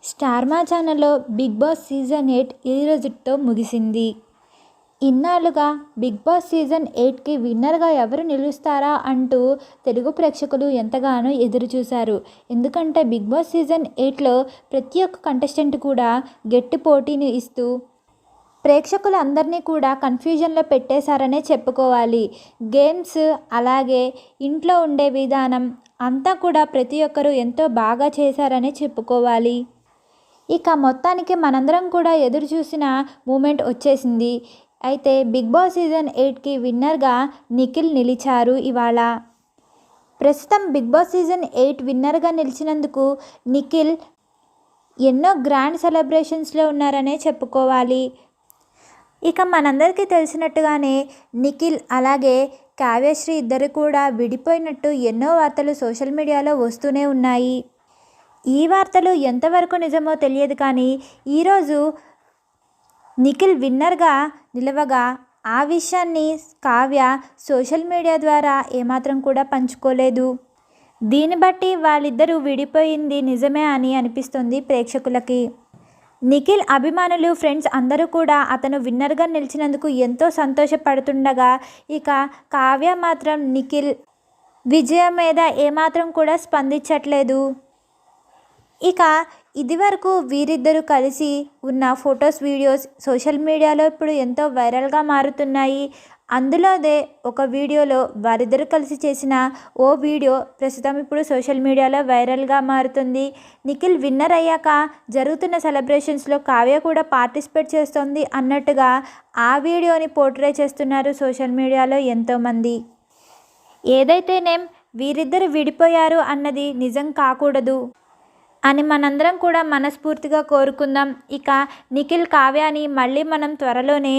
Star మా ఛానల్లో big boss season 8 ఈ రోజుతో ముగిసింది. ఇన్నాళ్లుగా బిగ్ బాస్ సీజన్ 8కి విన్నర్గా ఎవరు నిలుస్తారా అంటూ తెలుగు ప్రేక్షకులు ఎంతగానో ఎదురుచూశారు. ఎందుకంటే బిగ్ బాస్ సీజన్ 8లో ప్రతి ఒక్క కంటెస్టెంట్ కూడా గట్టి పోటీని ఇస్తూ ప్రేక్షకులందరినీ కూడా కన్ఫ్యూజన్లో పెట్టేశారనే చెప్పుకోవాలి. గేమ్స్ అలాగే ఇంట్లో ఉండే విధానం అంతా కూడా ప్రతి ఒక్కరూ ఎంతో బాగా చేశారనే చెప్పుకోవాలి. ఇక మొత్తానికి మనందరం కూడా ఎదురు చూసిన మూమెంట్ వచ్చేసింది. అయితే బిగ్ బాస్ సీజన్ 8కి విన్నర్గా నిఖిల్ నిలిచారు. ఇవాళ ప్రస్తుతం బిగ్ బాస్ సీజన్ 8 విన్నర్గా నిలిచినందుకు నిఖిల్ ఎన్నో గ్రాండ్ సెలబ్రేషన్స్లో ఉన్నారనే చెప్పుకోవాలి. ఇక మనందరికీ తెలిసినట్టుగానే నిఖిల్ అలాగే కావ్యశ్రీ ఇద్దరు కూడా విడిపోయినట్టు ఎన్నో వార్తలు సోషల్ మీడియాలో వస్తూనే ఉన్నాయి. ఈ వార్తలు ఎంతవరకు నిజమో తెలియదు, కానీ ఈరోజు నిఖిల్ విన్నర్గా నిలవగా ఆ విషయాన్ని కావ్య సోషల్ మీడియా ద్వారా ఏమాత్రం కూడా పంచుకోలేదు. దీన్ని బట్టి వాళ్ళిద్దరూ విడిపోయింది నిజమే అని అనిపిస్తుంది ప్రేక్షకులకి. నిఖిల్ అభిమానులు ఫ్రెండ్స్ అందరూ కూడా అతను విన్నర్గా నిలిచినందుకు ఎంతో సంతోషపడుతుండగా, ఇక కావ్య మాత్రం నిఖిల్ విజయం మీద ఏమాత్రం కూడా స్పందించట్లేదు. ఇక ఇదివరకు వీరిద్దరూ కలిసి ఉన్న ఫొటోస్ వీడియోస్ సోషల్ మీడియాలో ఇప్పుడు ఎంతో వైరల్గా మారుతున్నాయి. అందులోదే ఒక వీడియోలో వారిద్దరూ కలిసి చేసిన ఓ వీడియో ప్రస్తుతం ఇప్పుడు సోషల్ మీడియాలో వైరల్గా మారుతుంది. నిఖిల్ విన్నర్ అయ్యాక జరుగుతున్న సెలబ్రేషన్స్లో కావ్య కూడా పార్టిసిపేట్ చేస్తోంది అన్నట్టుగా ఆ వీడియోని పోర్ట్రే చేస్తున్నారు సోషల్ మీడియాలో ఎంతోమంది. ఏదైతేనేం వీరిద్దరు విడిపోయారు అన్నది నిజం కాకూడదు అని మనందరం కూడా మనస్ఫూర్తిగా కోరుకుందాం. ఇక నిఖిల్ కావ్యాని మళ్ళీ మనం త్వరలోనే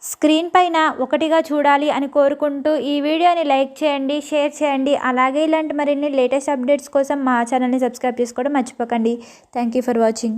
స్క్రీన్ పైన ఒకటిగా చూడాలి అని కోరుకుంటూ ఈ వీడియోని లైక్ చేయండి, షేర్ చేయండి. అలాగే ఇలాంటి మరిన్ని లేటెస్ట్ అప్డేట్స్ కోసం మా ఛానల్ని సబ్స్క్రైబ్ చేసుకోవడం మర్చిపోకండి. Thank you for watching.